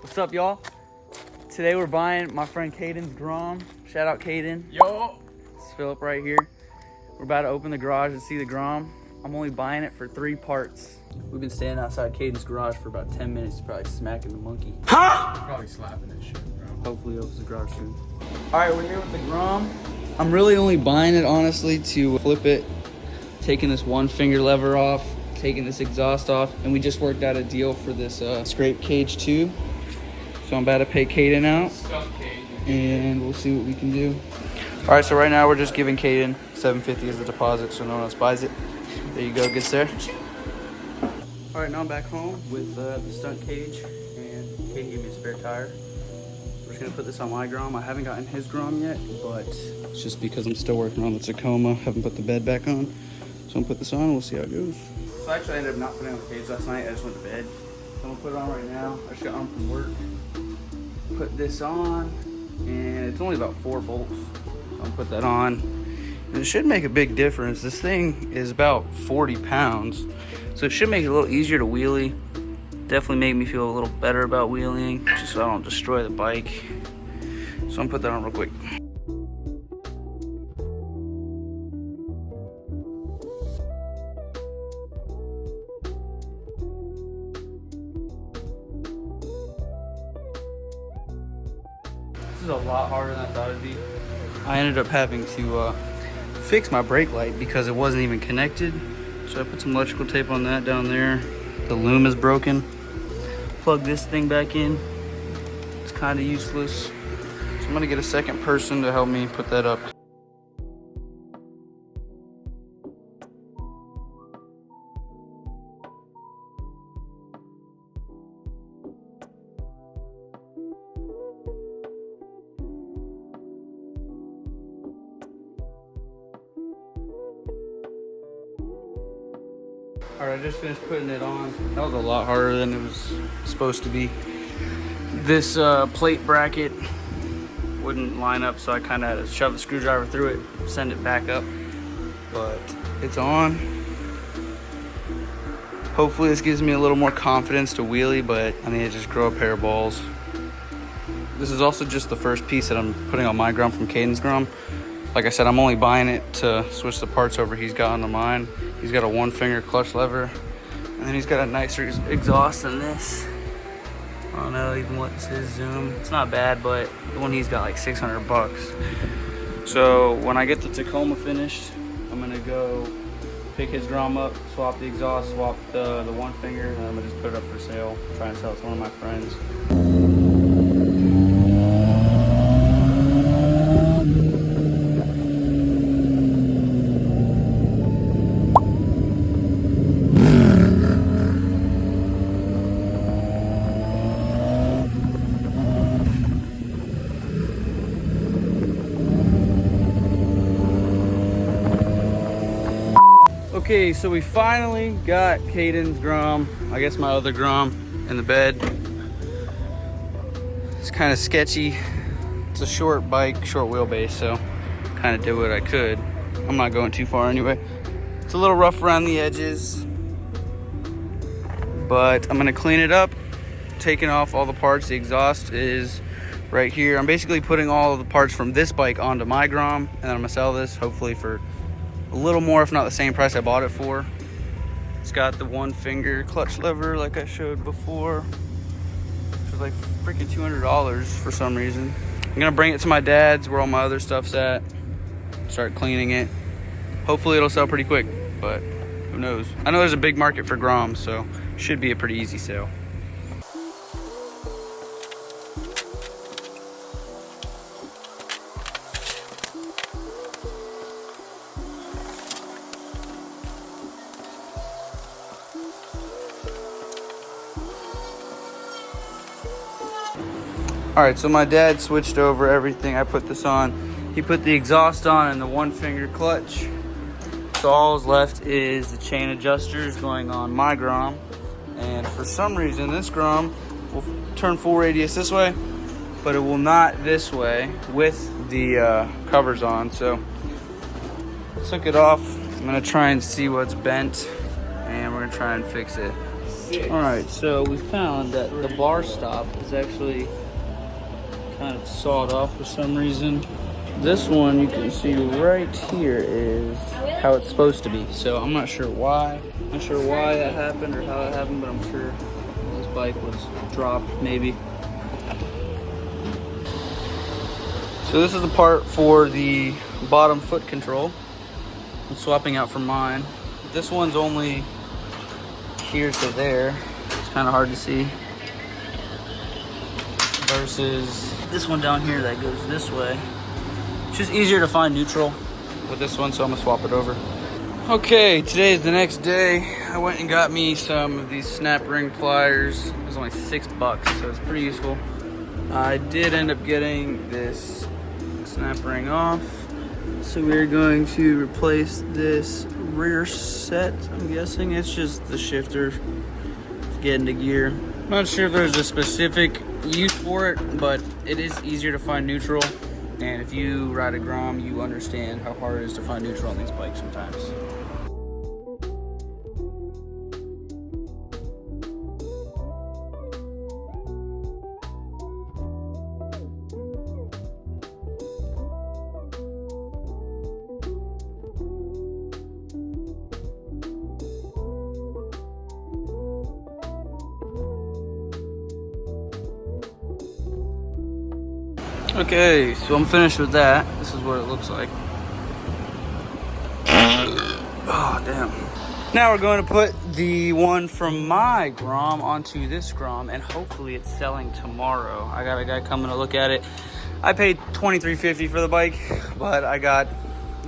What's up, y'all? Today we're buying my friend Caden's Grom. Shout out Caden. Yo! It's Philip right here. We're about to open the garage and see the Grom. I'm only buying it for 3 parts. We've been standing outside Caden's garage for about 10 minutes, probably smacking the monkey. Huh? Probably slapping that shit, bro. Hopefully he opens the garage soon. All right, we're here with the Grom. I'm really only buying it, honestly, to flip it, taking this 1 finger lever off, taking this exhaust off, and we just worked out a deal for this scrape cage too. So I'm about to pay Caden out, and we'll see what we can do. All right, so right now we're just giving Caden $750 as the deposit, so no one else buys it. There you go, good sir. All right, now I'm back home with the stunt cage, and Caden gave me a spare tire. We're just gonna put this on my Grom. I haven't gotten his Grom yet, but it's just because I'm still working on the Tacoma. Haven't put the bed back on, so I'm gonna put this on and we'll see how it goes. So I actually ended up not putting on the cage last night. I just went to bed. So I'm gonna put it on right now. I just got home from work. Put this on, and it's only about 4 bolts. So I'll put that on, and it should make a big difference. This thing is about 40 pounds, so it should make it a little easier to wheelie. Definitely make me feel a little better about wheeling, just so I don't destroy the bike. So I'm gonna put that on real quick. This is a lot harder than I thought it'd be. I ended up having to fix my brake light because it wasn't even connected. So I put some electrical tape on that down there. The loom is broken. Plug this thing back in. It's kind of useless. So I'm gonna get a second person to help me put that up. All right, I just finished putting it on. That was a lot harder than it was supposed to be. This plate bracket wouldn't line up, so I kind of had to shove the screwdriver through it, send it back up. But it's on. Hopefully this gives me a little more confidence to wheelie, but I need to just grow a pair of balls. This is also just the first piece that I'm putting on my Grom from Caden's Grom. Like I said, I'm only buying it to switch the parts over he's got onto mine. He's got a 1 finger clutch lever, and then he's got a nicer exhaust than this. I don't know even what's his zoom. It's not bad, but the one he's got like 600 bucks. So when I get the Tacoma finished, I'm gonna go pick his Grom up, swap the exhaust, swap the 1 finger, and I'm gonna just put it up for sale. Try and sell it to one of my friends. Okay, so we finally got Caden's Grom, I guess my other Grom, in the bed. It's kind of sketchy. It's a short bike, short wheelbase, so kind of did what I could. I'm not going too far anyway. It's a little rough around the edges, but I'm gonna clean it up, taking off all the parts. The exhaust is right here. I'm basically putting all of the parts from this bike onto my Grom, and then I'm gonna sell this hopefully for a little more, if not the same price I bought it for. It's got the 1 finger clutch lever like I showed before. It was like freaking $200 for some reason. I'm gonna bring it to my dad's where all my other stuff's at, start cleaning it. Hopefully it'll sell pretty quick, but who knows. I know there's a big market for Groms, so should be a pretty easy sale. All right, so my dad switched over everything. I put this on. He put the exhaust on and the 1 finger clutch. So all's left is the chain adjusters going on my Grom. And for some reason, this Grom will turn full radius this way, but it will not this way with the covers on. So took it off. I'm gonna try and see what's bent, and we're gonna try and fix it. All right, so we found that the bar stop is actually kind of sawed off for some reason. This one you can see right here is how it's supposed to be. So I'm not sure why. I'm not sure why that happened or how it happened, but I'm sure this bike was dropped maybe. So this is the part for the bottom foot control. I'm swapping out for mine. This one's only here to there. It's kind of hard to see. Versus this one down here that goes this way. It's just easier to find neutral with this one, so I'm gonna swap it over. Okay, today is the next day. I went and got me some of these snap ring pliers. It was only $6, so it's pretty useful. I did end up getting this snap ring off. So we're going to replace this rear set. I'm guessing it's just the shifter to get into gear. I'm not sure if there's a specific use for it, but it is easier to find neutral. And if you ride a Grom, you understand how hard it is to find neutral on these bikes sometimes. Okay, so I'm finished with that. This is what it looks like. Oh, damn. Now we're going to put the one from my Grom onto this Grom, and hopefully it's selling tomorrow. I got a guy coming to look at it. I paid $23.50 for the bike, but I got,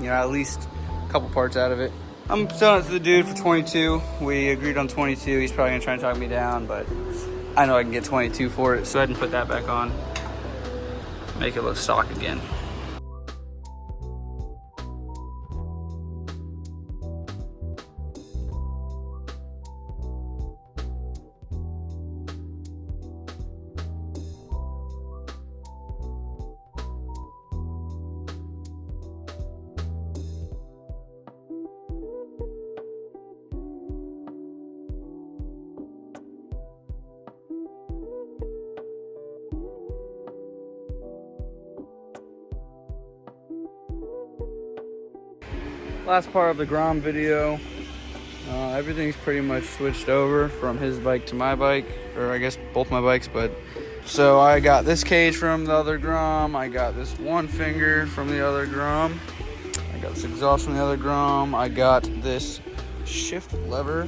at least a couple parts out of it. I'm selling it to the dude for 22. We agreed on 22. He's probably gonna try and talk me down, but I know I can get 22 for it, so I didn't put that back on. Make it look stock again. Last part of the Grom video, everything's pretty much switched over from his bike to my bike, or I guess both my bikes. But so I got this cage from the other Grom, I got this one finger from the other Grom, I got this exhaust from the other Grom, I got this shift lever.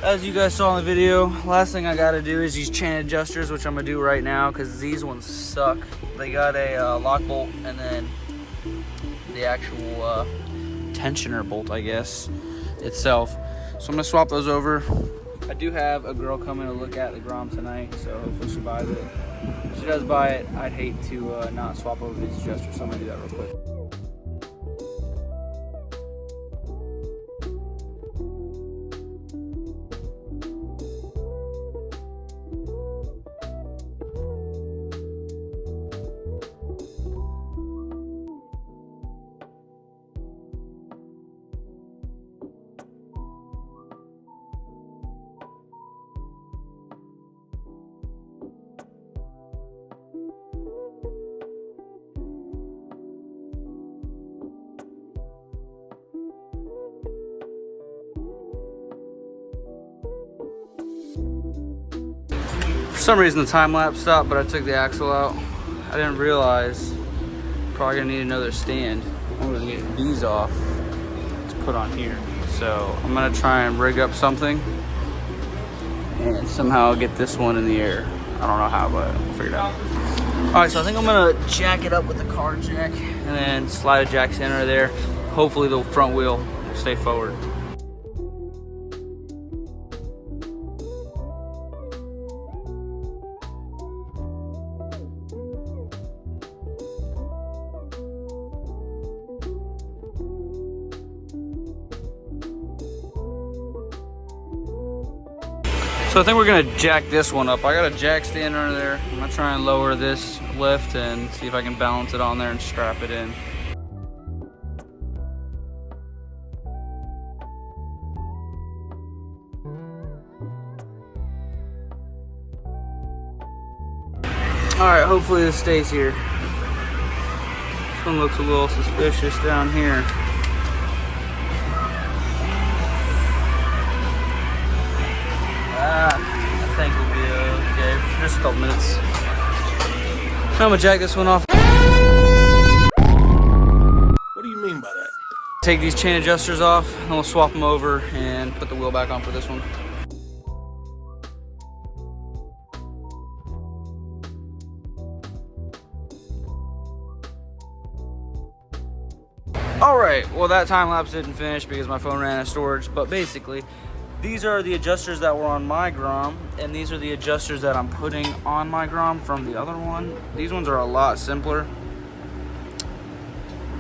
As you guys saw in the video, last thing I gotta do is these chain adjusters, which I'm gonna do right now because these ones suck. They got a lock bolt and then the actual tensioner bolt, I guess, itself. So I'm gonna swap those over. I do have a girl coming to look at the Grom tonight, so hopefully she buys it. If she does buy it, I'd hate to not swap over these adjusters, so I'm gonna do that real quick. For some reason the time lapse stopped, but I took the axle out. I didn't realize probably gonna need another stand. I'm gonna get these off to put on here. So I'm gonna try and rig up something and somehow get this one in the air. I don't know how, but we'll figure it out. All right, so I think I'm gonna jack it up with the car jack and then slide a jack center there. Hopefully the front wheel will stay forward. So I think we're gonna jack this one up. I got a jack stand under there. I'm gonna try and lower this lift and see if I can balance it on there and strap it in. All right, hopefully this stays here. This one looks a little suspicious down here. I think we'll be okay for just a couple minutes. I'm gonna jack this one off. What do you mean by that? Take these chain adjusters off, and we'll swap them over and put the wheel back on for this one. All right, well that time lapse didn't finish because my phone ran out of storage, but basically, these are the adjusters that were on my Grom, and these are the adjusters that I'm putting on my Grom from the other one. These ones are a lot simpler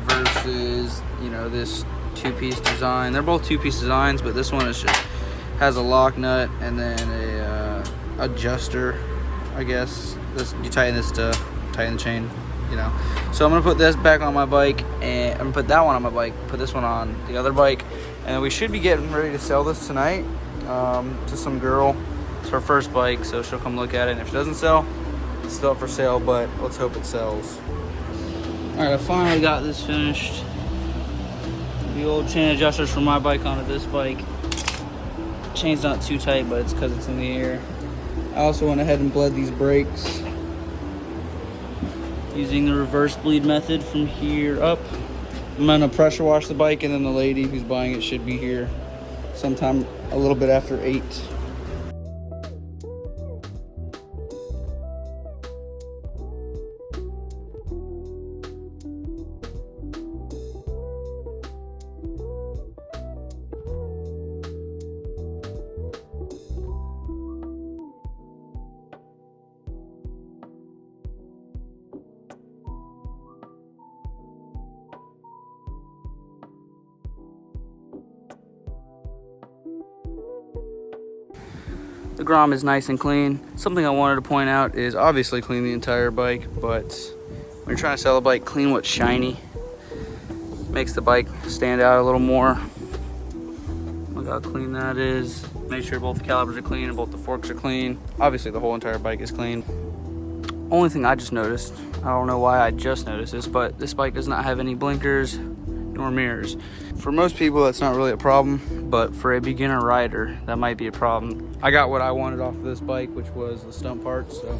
versus, you know, this two-piece design. They're both two-piece designs, but this one is just has a lock nut and then a adjuster, I guess. You tighten this to tighten the chain, you know. So I'm gonna put this back on my bike, and I'm gonna put that one on my bike, put this one on the other bike, and we should be getting ready to sell this tonight to some girl. It's her first bike, so she'll come look at it, and if it doesn't sell, it's still up for sale, but let's hope it sells. All right, I finally got this finished. The old chain adjusters from my bike onto this bike. Chain's not too tight, but it's because it's in the air. I also went ahead and bled these brakes using the reverse bleed method from here up. I'm gonna pressure wash the bike, and then the lady who's buying it should be here sometime a little bit after 8. The Grom is nice and clean. Something I wanted to point out is obviously clean the entire bike, but when you're trying to sell a bike, clean what's shiny. Makes the bike stand out a little more. Look how clean that is. Make sure both the calipers are clean and both the forks are clean. Obviously the whole entire bike is clean. Only thing I just noticed, I don't know why I just noticed this, but this bike does not have any blinkers nor mirrors. For most people, that's not really a problem, but for a beginner rider, that might be a problem. I got what I wanted off of this bike, which was the stunt parts, so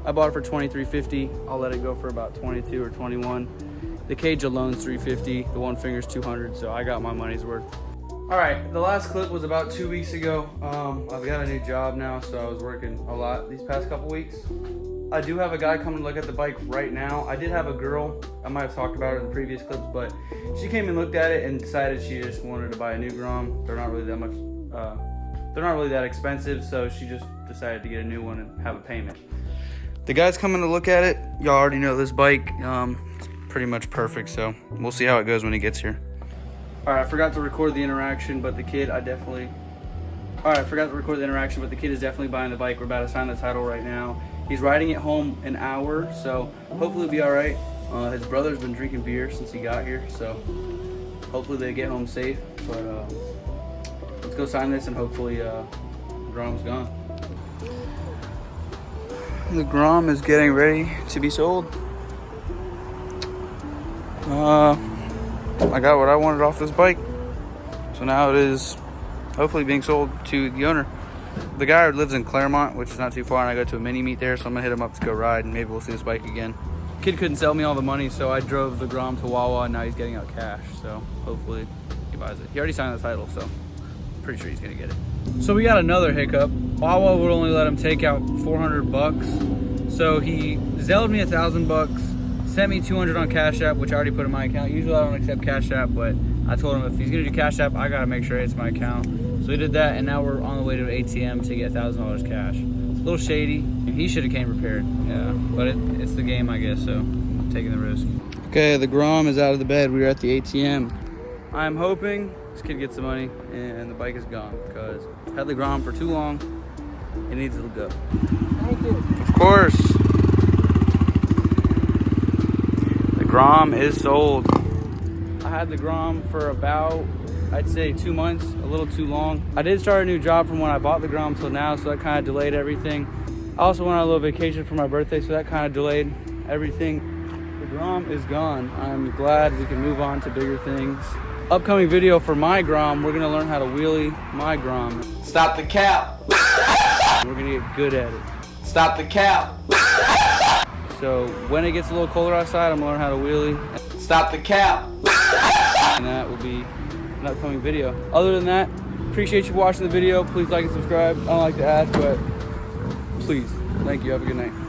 I bought it for $23.50. I'll let it go for about 22 or 21. The cage alone's $350, the one finger's $200, so I got my money's worth. All right, the last clip was about 2 weeks ago. I've got a new job now, so I was working a lot these past couple weeks. I do have a guy coming to look at the bike right now. I did have a girl, I might have talked about it in the previous clips, but she came and looked at it and decided she just wanted to buy a new Grom. They're not really that much, they're not really that expensive, so she just decided to get a new one and have a payment. The guy's coming to look at it. Y'all already know this bike. It's pretty much perfect, so we'll see how it goes when he gets here. All right, I forgot to record the interaction, but the kid, the kid is definitely buying the bike. We're about to sign the title right now. He's riding it home an hour, so hopefully it'll be all right. His brother's been drinking beer since he got here, so hopefully they get home safe. But let's go sign this, and hopefully Grom's gone. The Grom is getting ready to be sold. I got what I wanted off this bike, so now it is hopefully being sold to the owner. The guy lives in Claremont, which is not too far, and I go to a mini meet there, so I'm gonna hit him up to go ride, and maybe we'll see this bike again. Kid couldn't sell me all the money, so I drove the Grom to Wawa, and now he's getting out cash, so hopefully he buys it. He already signed the title, so pretty sure he's gonna get it. So we got another hiccup. Wawa would only let him take out 400 bucks, so he Zelled me $1,000, sent me 200 on Cash App, which I already put in my account. Usually I don't accept Cash App, but I told him if he's gonna do Cash App, I gotta make sure it's my account. So we did that, and now we're on the way to an ATM to get $1,000 cash. It's a little shady. He should have came prepared, yeah. But it's the game, I guess, so I'm taking the risk. Okay, the Grom is out of the bed. We're at the ATM. I'm hoping this kid gets the money and the bike is gone, because I've had the Grom for too long. It needs to go. Thank you. Of course. The Grom is sold. I had the Grom for about, I'd say 2 months, a little too long. I did start a new job from when I bought the Grom till now, so that kind of delayed everything. I also went on a little vacation for my birthday, so that kind of delayed everything. The Grom is gone. I'm glad we can move on to bigger things. Upcoming video for my Grom, we're gonna learn how to wheelie my Grom. Stop the cap. We're gonna get good at it. Stop the cap. So when it gets a little colder outside, I'm gonna learn how to wheelie. Stop the cap. And that will be an upcoming video. Other than that, appreciate you for watching the video. Please like and subscribe. I don't like to ask, but please. Thank you. Have a good night.